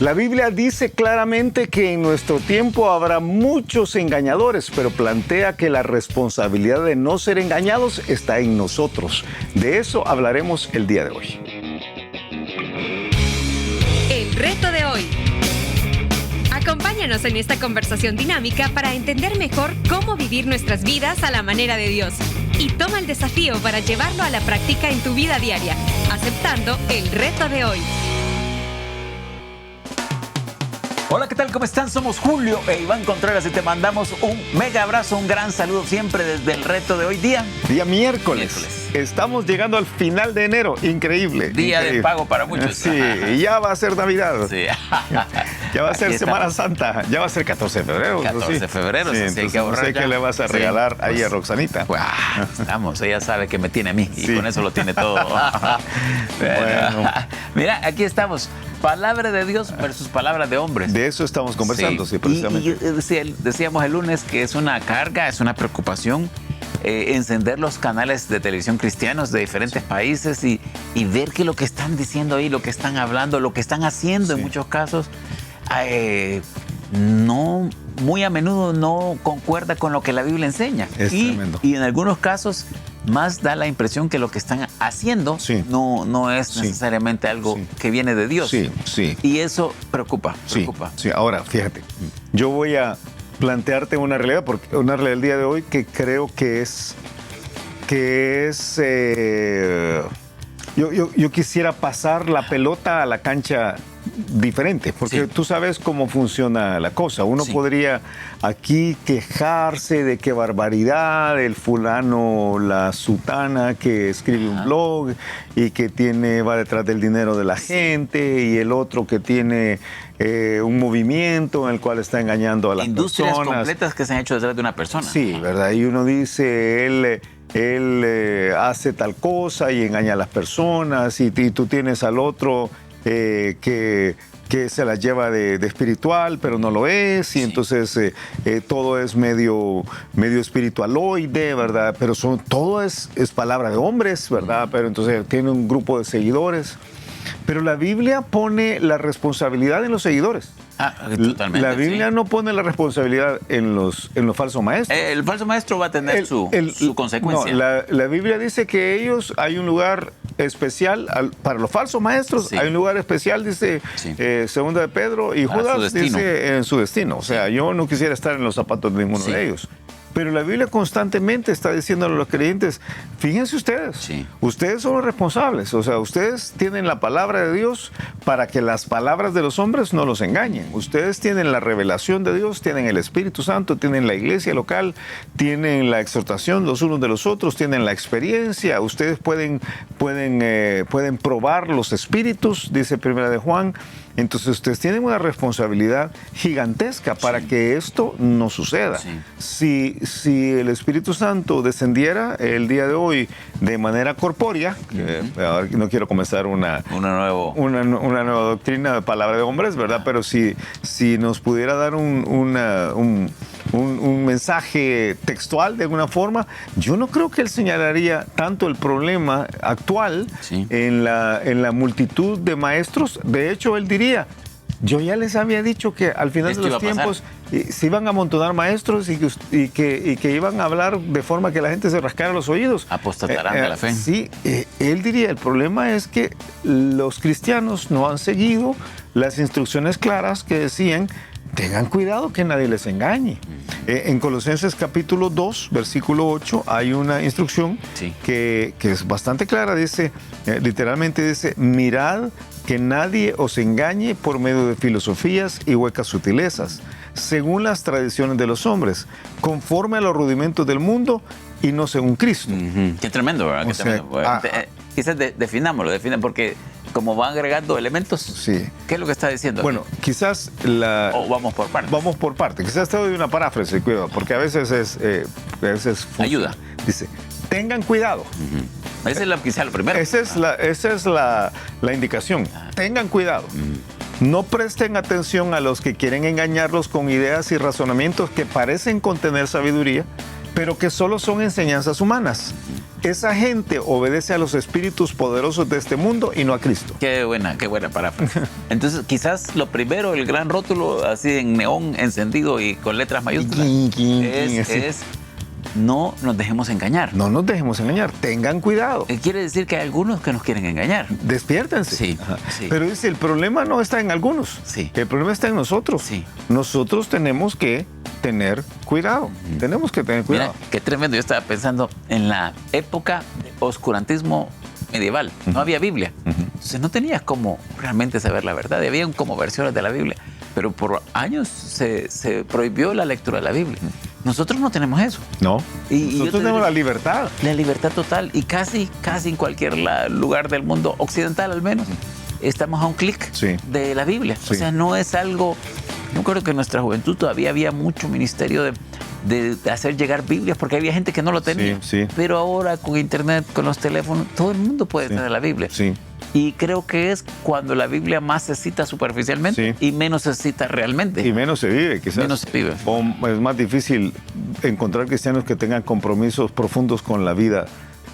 La Biblia dice claramente que en nuestro tiempo habrá muchos engañadores, pero plantea que la responsabilidad de no ser engañados está en nosotros. De eso hablaremos el día de hoy. El reto de hoy. Acompáñanos en esta conversación dinámica para entender mejor cómo vivir nuestras vidas a la manera de Dios. Y toma el desafío para llevarlo a la práctica en tu vida diaria, aceptando el reto de hoy. Hola, ¿qué tal? ¿Cómo están? Somos Julio e Iván Contreras y te mandamos un mega abrazo, un gran saludo siempre desde el reto de hoy día. Día miércoles. Estamos llegando al final de enero. Increíble. Día de pago para muchos. Sí, ya va a ser Navidad. Sí. Ya va a ser Semana Santa. Ya va a ser 14 de febrero. 14 de febrero. Sí, sí, hay que ahorrar no sé qué le vas a regalar ahí a Roxanita. Vamos, ella sabe que me tiene a mí y con eso lo tiene todo. Bueno. Mira, aquí estamos. Palabra de Dios versus palabra de hombres. De eso estamos conversando, sí, precisamente. Y decíamos el lunes que es una carga, es una preocupación encender los canales de televisión cristianos de diferentes países y ver que lo que están diciendo ahí, lo que están hablando, lo que están haciendo en muchos casos, no, muy a menudo no concuerda con lo que la Biblia enseña. Es tremendo. Y en algunos casos más da la impresión que lo que están haciendo no es necesariamente algo que viene de Dios. Sí, sí. Y eso preocupa. Sí, ahora, fíjate, yo voy a plantearte una realidad, porque una realidad del día de hoy que creo que es yo quisiera pasar la pelota a la cancha diferente, porque tú sabes cómo funciona la cosa. Uno podría aquí quejarse de qué barbaridad, el fulano, la sutana que escribe un blog y que va detrás del dinero de la gente, y el otro que tiene un movimiento en el cual está engañando a las industrias personas. Completas que se han hecho detrás de una persona. Sí, ¿verdad? Y uno dice, él hace tal cosa y engaña a las personas, y tú tienes al otro que se la lleva de espiritual, pero no lo es, y entonces todo es medio espiritualoide, ¿verdad? Pero todo es palabra de hombres, ¿verdad? Pero entonces tiene un grupo de seguidores. Pero la Biblia pone la responsabilidad en los seguidores. Totalmente. La Biblia no pone la responsabilidad en los falsos maestros. El falso maestro va a tener su consecuencia. No, la Biblia dice que hay un lugar especial para los falsos maestros. Hay un lugar especial, dice Segunda de Pedro, y para Judas dice en su destino. O sea, yo no quisiera estar en los zapatos de ninguno de ellos. Pero la Biblia constantemente está diciéndole a los creyentes, fíjense ustedes son los responsables, o sea, ustedes tienen la palabra de Dios para que las palabras de los hombres no los engañen. Ustedes tienen la revelación de Dios, tienen el Espíritu Santo, tienen la iglesia local, tienen la exhortación los unos de los otros, tienen la experiencia, ustedes pueden probar los espíritus, dice Primera de Juan. Entonces ustedes tienen una responsabilidad gigantesca para que esto no suceda. Si el Espíritu Santo descendiera el día de hoy de manera corpórea, ahora no quiero comenzar una nueva doctrina de palabra de hombres, ¿verdad? Pero si nos pudiera dar un mensaje textual de alguna forma, yo no creo que él señalaría tanto el problema actual en la multitud de maestros. De hecho, él diría, yo ya les había dicho que al final de los tiempos se iban a amontonar maestros y que iban a hablar de forma que la gente se rascara los oídos. Apostatarán de la fe. Sí, él diría, el problema es que los cristianos no han seguido las instrucciones claras que decían, tengan cuidado que nadie les engañe. En Colosenses capítulo 2, versículo 8, hay una instrucción que es bastante clara. Dice, literalmente dice, mirad que nadie os engañe por medio de filosofías y huecas sutilezas, según las tradiciones de los hombres, conforme a los rudimentos del mundo y no según Cristo. Qué tremendo, ¿verdad? Qué tremendo. Quizás definámoslo, porque como va agregando elementos, ¿qué es lo que está diciendo? Bueno, quizás vamos por partes. Vamos por partes. Quizás te doy una paráfrasis, cuidado, porque a veces ayuda. Dice, tengan cuidado. Esa es quizá lo primero. Esa es la indicación. Tengan cuidado. No presten atención a los que quieren engañarlos con ideas y razonamientos que parecen contener sabiduría, pero que solo son enseñanzas humanas. esa gente obedece a los espíritus poderosos de este mundo y no a Cristo. Qué buena paráfrasis. Entonces, quizás lo primero, el gran rótulo, así en neón encendido y con letras mayúsculas, es no nos dejemos engañar. No nos dejemos engañar, tengan cuidado. Quiere decir que hay algunos que nos quieren engañar. Despiértense. Sí. Pero dice, el problema no está en algunos. Sí. El problema está en nosotros. Sí. Nosotros tenemos que tener cuidado. Tenemos que tener cuidado. Mira, qué tremendo. Yo estaba pensando en la época de oscurantismo medieval. No había Biblia. Entonces no tenías cómo realmente saber la verdad. Había como versiones de la Biblia. Pero por años se prohibió la lectura de la Biblia. Nosotros no tenemos eso. No. Y nosotros tenemos la libertad. La libertad total. Y casi en cualquier lugar del mundo occidental al menos, estamos a un clic de la Biblia. Sí. O sea, no es algo... Yo creo que en nuestra juventud todavía había mucho ministerio de hacer llegar Biblias, porque había gente que no lo tenía. Sí. Pero ahora con internet, con los teléfonos, todo el mundo puede tener la Biblia. Sí. Y creo que es cuando la Biblia más se cita superficialmente y menos se cita realmente. Y menos se vive, quizás. Menos se vive. O es más difícil encontrar cristianos que tengan compromisos profundos con la vida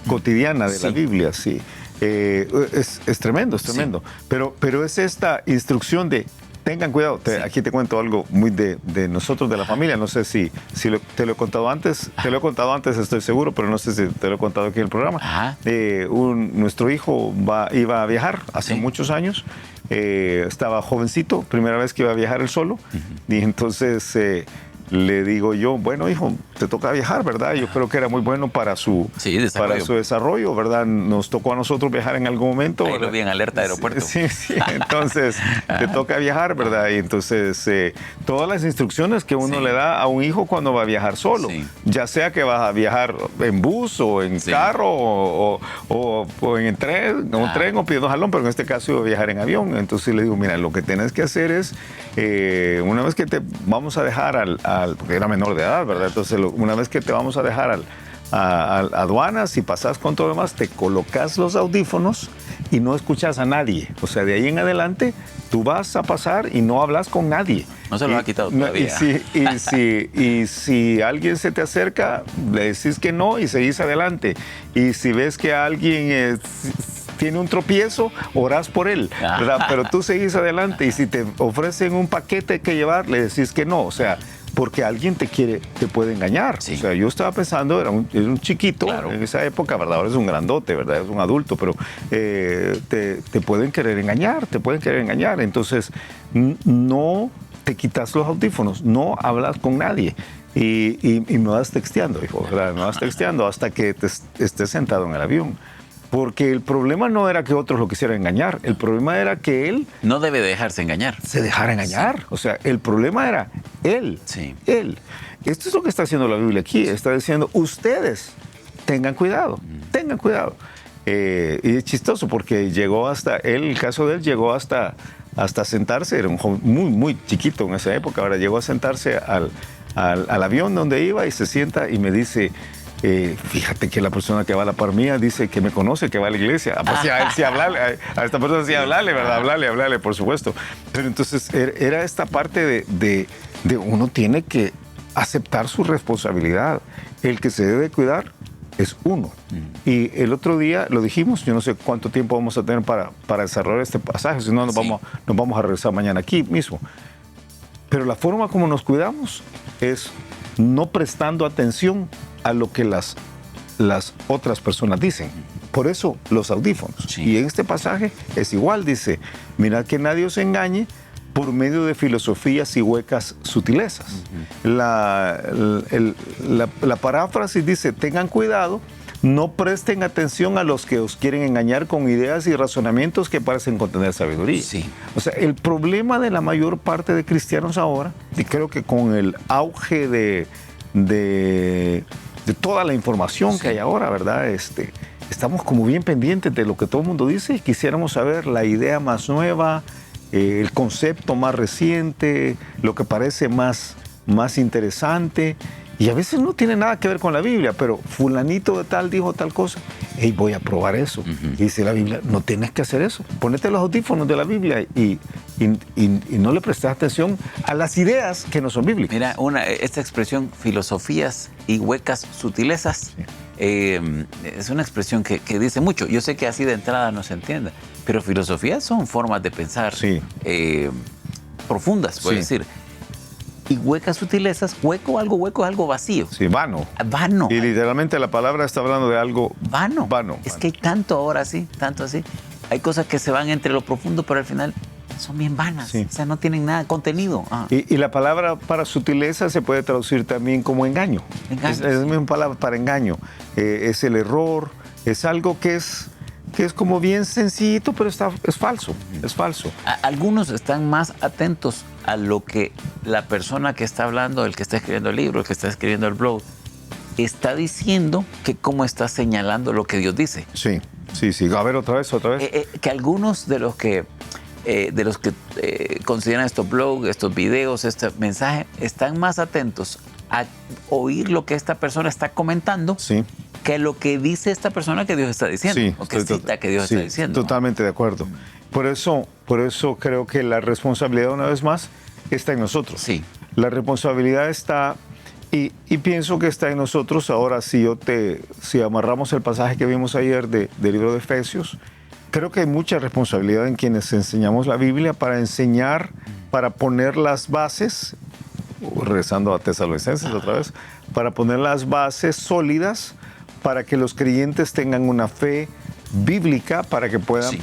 cotidiana de la Biblia, sí. Es tremendo, es tremendo. Sí. Pero es esta instrucción de tengan cuidado. Aquí te cuento algo muy de nosotros, de la familia. No sé si te lo he contado antes. Te lo he contado antes, estoy seguro, pero no sé si te lo he contado aquí en el programa. Nuestro hijo iba a viajar hace muchos años. Estaba jovencito, primera vez que iba a viajar él solo. Y entonces le digo yo, bueno, hijo, te toca viajar, ¿verdad? Yo creo que era muy bueno para su desarrollo, ¿verdad? Nos tocó a nosotros viajar en algún momento. Ahí lo vi en alerta de aeropuerto. Sí. Entonces, te toca viajar, ¿verdad? Y entonces, todas las instrucciones que uno le da a un hijo cuando va a viajar solo, ya sea que vas a viajar en bus o en carro o en tren, o pidiendo jalón, pero en este caso iba a viajar en avión. Entonces le digo, mira, lo que tienes que hacer es, una vez que te vamos a dejar porque era menor de edad, ¿verdad? Entonces, una vez que te vamos a dejar a aduanas y pasas con todo lo demás, te colocas los audífonos y no escuchas a nadie. O sea, de ahí en adelante, tú vas a pasar y no hablas con nadie. No se lo ha quitado todavía. Y si alguien se te acerca, le decís que no y seguís adelante. Y si ves que alguien tiene un tropiezo, orás por él, ¿verdad? Pero tú seguís adelante y si te ofrecen un paquete que llevar, le decís que no. O sea, porque alguien te puede engañar. Sí. O sea, yo estaba pensando, era un chiquito en esa época, ¿verdad? Ahora es un grandote, ¿verdad? Es un adulto, pero te pueden querer engañar, Entonces, no te quitas los audífonos, no hablas con nadie. Y no vas texteando, hijo, ¿verdad? No vas texteando hasta que estés sentado en el avión. Porque el problema no era que otros lo quisieran engañar, el problema era que él... No debe dejarse engañar. Se dejara engañar. Sí. O sea, el problema era él. Sí. Él. Esto es lo que está haciendo la Biblia aquí. Está diciendo, ustedes tengan cuidado, tengan cuidado. Y es chistoso porque el caso de él llegó hasta sentarse, era un joven muy, muy chiquito en esa época, ahora llegó a sentarse al avión donde iba y se sienta y me dice... fíjate que la persona que va a la par mía dice que me conoce, que va a la iglesia. Pues sí, hablarle, a esta persona sí hablarle, ¿verdad? Hablarle, por supuesto. Pero entonces era esta parte de uno tiene que aceptar su responsabilidad. El que se debe cuidar es uno. Y el otro día lo dijimos, yo no sé cuánto tiempo vamos a tener para desarrollar este pasaje, si no nos vamos a regresar mañana aquí mismo. Pero la forma como nos cuidamos es no prestando atención a lo que las otras personas dicen. Por eso los audífonos. Sí. Y en este pasaje es igual, dice, mirad que nadie os engañe por medio de filosofías y huecas sutilezas. La paráfrasis dice, tengan cuidado, no presten atención a los que os quieren engañar con ideas y razonamientos que parecen contener sabiduría. Sí. O sea, el problema de la mayor parte de cristianos ahora, y creo que con el auge de toda la información que hay ahora, ¿verdad? Estamos como bien pendientes de lo que todo el mundo dice y quisiéramos saber la idea más nueva, el concepto más reciente, lo que parece más interesante. Y a veces no tiene nada que ver con la Biblia, pero fulanito de tal dijo tal cosa. hey, voy a probar eso. Y dice la Biblia, no tienes que hacer eso. Ponete los audífonos de la Biblia y no le prestes atención a las ideas que no son bíblicas. Mira, esta expresión, filosofías y huecas sutilezas, sí. Es una expresión que dice mucho. Yo sé que así de entrada no se entiende, pero filosofías son formas de pensar sí. Profundas, puedo decir. Y huecas sutilezas, hueco es algo vacío. Sí, vano. Vano. Y literalmente la palabra está hablando de algo vano. Es que hay tanto ahora así, tanto así. Hay cosas que se van entre lo profundo, pero al final son bien vanas. Sí. O sea, no tienen nada de contenido. Y la palabra para sutileza se puede traducir también como engaño. Es la misma palabra para engaño. Es el error, es algo que es como bien sencillito, pero es falso. Es falso. Algunos están más atentos a lo que la persona que está hablando, el que está escribiendo el libro, el que está escribiendo el blog, está diciendo, que cómo está señalando lo que Dios dice. Sí. A ver, otra vez. Que algunos de los que consideran estos blogs, estos videos, este mensaje, están más atentos a oír lo que esta persona está comentando, sí, que lo que dice esta persona que Dios está diciendo, sí, o que cita que Dios está diciendo. Totalmente de acuerdo. Por eso creo que la responsabilidad, una vez más, está en nosotros. Sí. La responsabilidad está, y pienso que está en nosotros. Ahora, si amarramos el pasaje que vimos ayer del libro de Efesios, creo que hay mucha responsabilidad en quienes enseñamos la Biblia para enseñar, para poner las bases, regresando a Tesalonicenses otra vez, para poner las bases sólidas para que los creyentes tengan una fe bíblica, para que puedan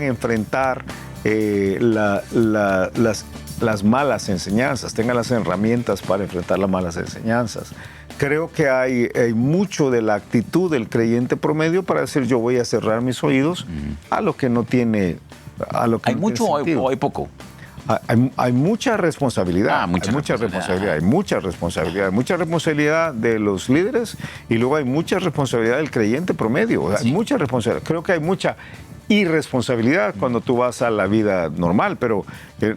enfrentar las malas enseñanzas, tengan las herramientas para enfrentar las malas enseñanzas. Creo que hay mucho de la actitud del creyente promedio para decir, yo voy a cerrar mis oídos a lo que no tiene, ¿Hay mucho o hay poco? Hay mucha responsabilidad. Hay mucha responsabilidad de los líderes, y luego hay mucha responsabilidad del creyente promedio. Hay mucha responsabilidad. Creo que hay mucha irresponsabilidad cuando tú vas a la vida normal, pero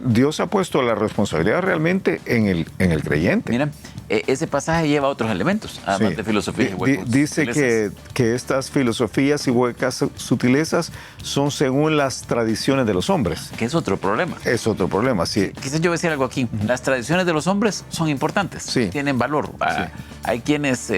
Dios ha puesto la responsabilidad realmente en el creyente. Mira, ese pasaje lleva otros elementos, además de filosofías y huecas. Dice que estas filosofías y huecas sutilezas son según las tradiciones de los hombres. Que es otro problema. Es otro problema, sí. Quizás yo voy a decir algo aquí. Las tradiciones de los hombres son importantes, tienen valor. Hay quienes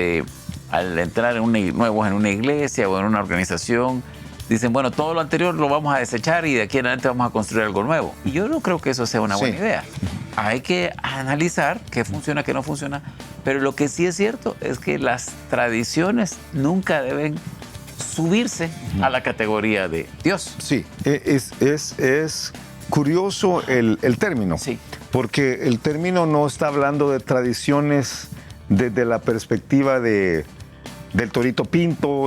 al entrar nuevos en una iglesia o en una organización, dicen, bueno, todo lo anterior lo vamos a desechar y de aquí en adelante vamos a construir algo nuevo. Y yo no creo que eso sea una buena idea. Hay que analizar qué funciona, qué no funciona. Pero lo que sí es cierto es que las tradiciones nunca deben subirse a la categoría de Dios. Sí, es curioso el término. Sí. Porque el término no está hablando de tradiciones desde la perspectiva del Torito Pinto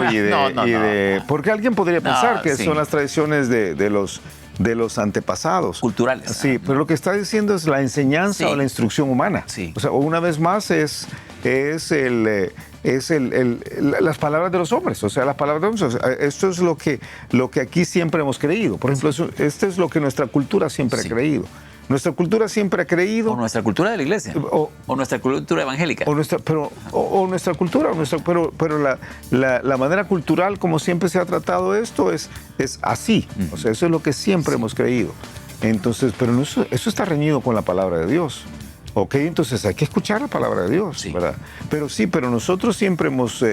porque alguien podría pensar que son las tradiciones de los antepasados. Culturales. Sí, pero lo que está diciendo es la enseñanza o la instrucción humana. Sí. O sea, una vez más es las palabras de los hombres. O sea, las palabras de los hombres. Esto es lo que aquí siempre hemos creído. Por ejemplo, esto es lo que nuestra cultura siempre ha creído. Nuestra cultura siempre ha creído. O nuestra cultura de la iglesia. O nuestra cultura evangélica. Pero la manera cultural como siempre se ha tratado esto es así. O sea, eso es lo que siempre hemos creído. Entonces, pero eso está reñido con la palabra de Dios. Ok, entonces hay que escuchar la palabra de Dios, ¿verdad? Pero nosotros siempre hemos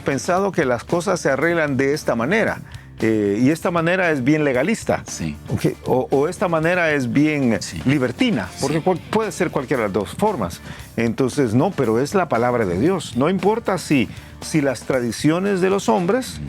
pensado que las cosas se arreglan de esta manera. Y esta manera es bien legalista, okay, o esta manera es bien libertina, porque puede ser cualquiera de las dos formas. Entonces, no, pero es la palabra de Dios. No importa si las tradiciones de los hombres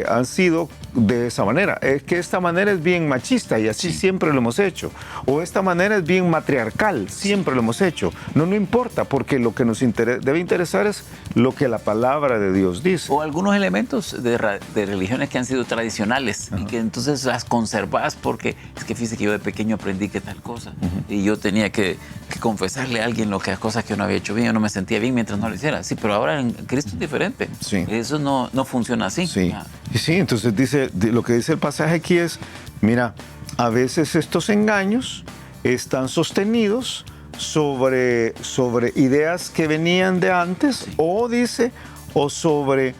han sido de esa manera. Es que esta manera es bien machista y así siempre lo hemos hecho. O esta manera es bien matriarcal, siempre lo hemos hecho. No importa, porque lo que nos debe interesar es lo que la palabra de Dios dice. O algunos elementos de religiones que han sido tradicionales y que entonces las conservas porque es que fíjese que yo de pequeño aprendí que tal cosa y yo tenía que confesarle a alguien las cosas que yo no había hecho bien, yo no me sentía bien mientras no lo hiciera. Sí, pero ahora en Cristo es diferente. Eso no funciona así. Sí, entonces lo que dice el pasaje aquí es, mira, a veces estos engaños están sostenidos sobre ideas que venían de antes, o o sobre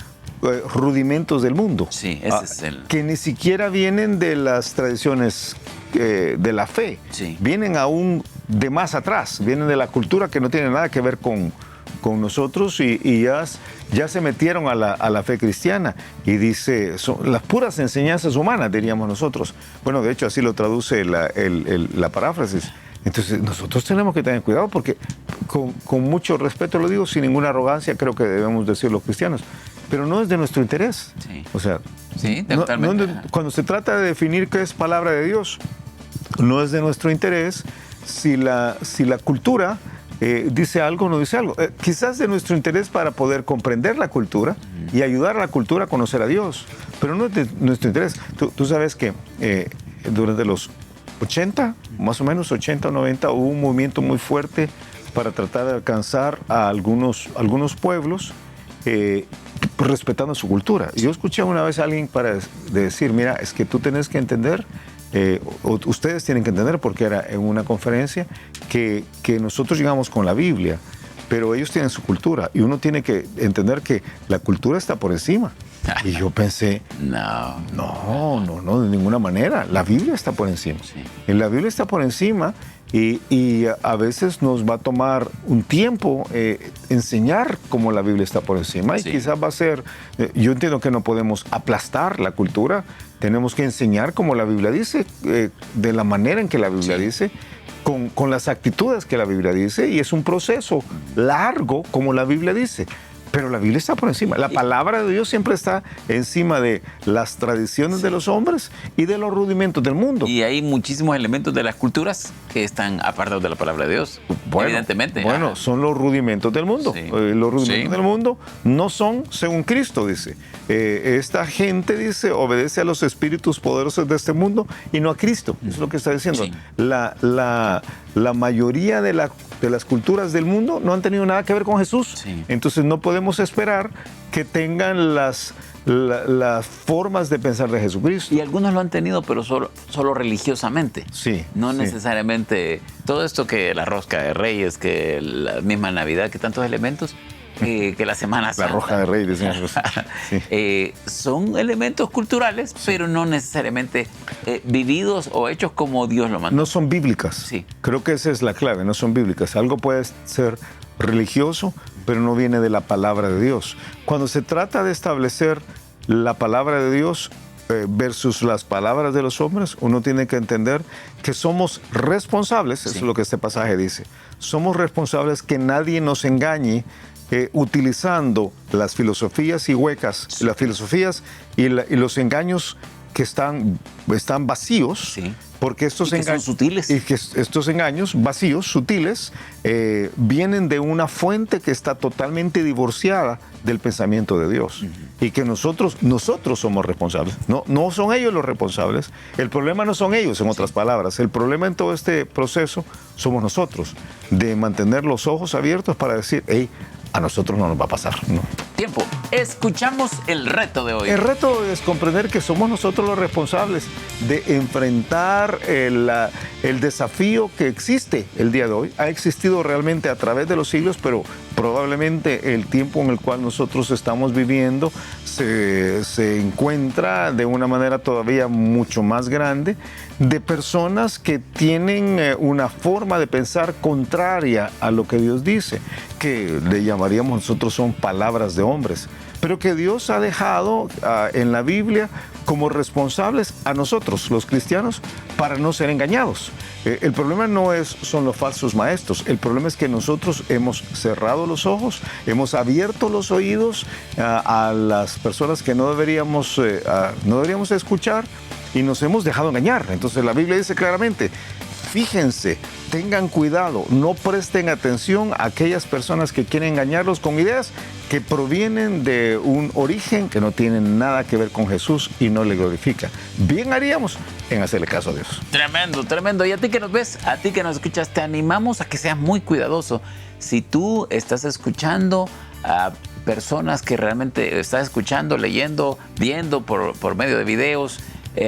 rudimentos del mundo. Sí, ese es el... Que ni siquiera vienen de las tradiciones de la fe. Sí. Vienen aún de más atrás, vienen de la cultura que no tiene nada que ver con nosotros y ya se metieron a la fe cristiana y dice, son las puras enseñanzas humanas, diríamos nosotros. Bueno, de hecho así lo traduce la paráfrasis. Entonces nosotros tenemos que tener cuidado porque con mucho respeto lo digo, sin ninguna arrogancia, creo que debemos decir los cristianos, pero no es de nuestro interés. Sí. O sea, sí, totalmente. Cuando se trata de definir qué es palabra de Dios, no es de nuestro interés si la cultura dice algo o no dice algo. Quizás de nuestro interés para poder comprender la cultura y ayudar a la cultura a conocer a Dios, pero no es de nuestro interés. Tú sabes que durante los 80, más o menos 80 o 90, hubo un movimiento muy fuerte para tratar de alcanzar a algunos pueblos respetando su cultura. Yo escuché una vez a alguien decir, mira, es que tú tienes que entender, ustedes tienen que entender, porque era en una conferencia, que nosotros llegamos con la Biblia, pero ellos tienen su cultura y uno tiene que entender que la cultura está por encima. Y yo pensé, no, de ninguna manera. La Biblia está por encima. Sí. La Biblia está por encima y a veces nos va a tomar un tiempo enseñar cómo la Biblia está por encima. Y quizás va a ser, yo entiendo que no podemos aplastar la cultura, tenemos que enseñar como la Biblia dice, de la manera en que la Biblia dice, con las actitudes que la Biblia dice, y es un proceso largo como la Biblia dice. Pero la Biblia está por encima. La palabra de Dios siempre está encima de las tradiciones de los hombres y de los rudimentos del mundo. Y hay muchísimos elementos de las culturas que están apartados de la palabra de Dios, evidentemente. Bueno, son los rudimentos del mundo. Sí. Los rudimentos del mundo no son según Cristo, dice. Esta gente, dice, obedece a los espíritus poderosos de este mundo y no a Cristo. Eso es lo que está diciendo. Sí. La mayoría de las culturas del mundo no han tenido nada que ver con Jesús. Sí. Entonces no podemos esperar que tengan las formas de pensar de Jesucristo. Y algunos lo han tenido, pero solo religiosamente. Sí. No sí. necesariamente todo esto, que la rosca de Reyes, que la misma Navidad, que tantos elementos, que la Semana Santa. La roja de Reyes, señor. Sí. Son elementos culturales, pero no necesariamente vividos o hechos como Dios lo mandó. No son bíblicas. Sí. Creo que esa es la clave, no son bíblicas. Algo puede ser religioso, pero no viene de la palabra de Dios. Cuando se trata de establecer la palabra de Dios versus las palabras de los hombres, uno tiene que entender que somos responsables, eso es lo que este pasaje dice, somos responsables que nadie nos engañe utilizando las filosofías y huecas, las filosofías y los engaños que están vacíos. Sí. Porque estos engaños son sutiles. y que estos engaños vacíos, sutiles, vienen de una fuente que está totalmente divorciada del pensamiento de Dios. Y que nosotros somos responsables. No son ellos los responsables. El problema no son ellos, en otras palabras. El problema en todo este proceso somos nosotros, de mantener los ojos abiertos para decir, hey, a nosotros no nos va a pasar. No. Tiempo. Escuchamos el reto de hoy. El reto es comprender que somos nosotros los responsables de enfrentar el desafío que existe el día de hoy. Ha existido realmente a través de los siglos, pero probablemente el tiempo en el cual nosotros estamos viviendo se encuentra de una manera todavía mucho más grande de personas que tienen una forma de pensar contraria a lo que Dios dice, que le llamaríamos nosotros son palabras de hombres, pero que Dios ha dejado en la Biblia como responsables a nosotros, los cristianos, para no ser engañados. El problema no son los falsos maestros, el problema es que nosotros hemos cerrado los ojos, hemos abierto los oídos a las personas que no deberíamos escuchar y nos hemos dejado engañar. Entonces la Biblia dice claramente, fíjense, tengan cuidado, no presten atención a aquellas personas que quieren engañarlos con ideas que provienen de un origen que no tienen nada que ver con Jesús y no le glorifica. Bien haríamos en hacerle caso a Dios. Tremendo, tremendo. Y a ti que nos ves, a ti que nos escuchas, te animamos a que seas muy cuidadoso. Si tú estás escuchando a personas que realmente estás escuchando, leyendo, viendo por medio de videos,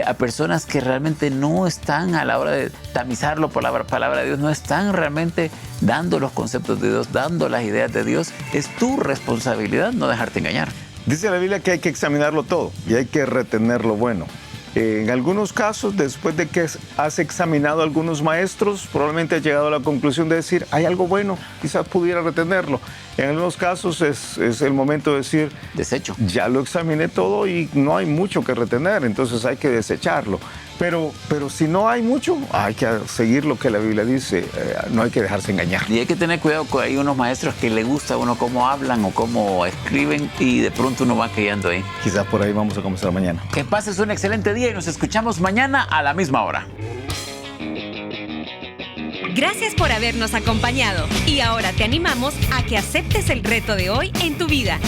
a personas que realmente no están a la hora de tamizarlo por la palabra de Dios, no están realmente dando los conceptos de Dios, dando las ideas de Dios. Es tu responsabilidad no dejarte engañar. Dice la Biblia que hay que examinarlo todo y hay que retener lo bueno. En algunos casos, después de que has examinado a algunos maestros, probablemente has llegado a la conclusión de decir, hay algo bueno, quizás pudiera retenerlo. En algunos casos es el momento de decir, desecho. Ya lo examiné todo y no hay mucho que retener, entonces hay que desecharlo. Pero si no hay mucho, hay que seguir lo que la Biblia dice, no hay que dejarse engañar. Y hay que tener cuidado que hay unos maestros que le gusta a uno cómo hablan o cómo escriben y de pronto uno va cayendo ahí. Quizás por ahí vamos a comenzar mañana. Que pases un excelente día y nos escuchamos mañana a la misma hora. Gracias por habernos acompañado y ahora te animamos a que aceptes el reto de hoy en tu vida.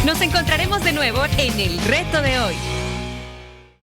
Nos encontraremos de nuevo en el reto de hoy.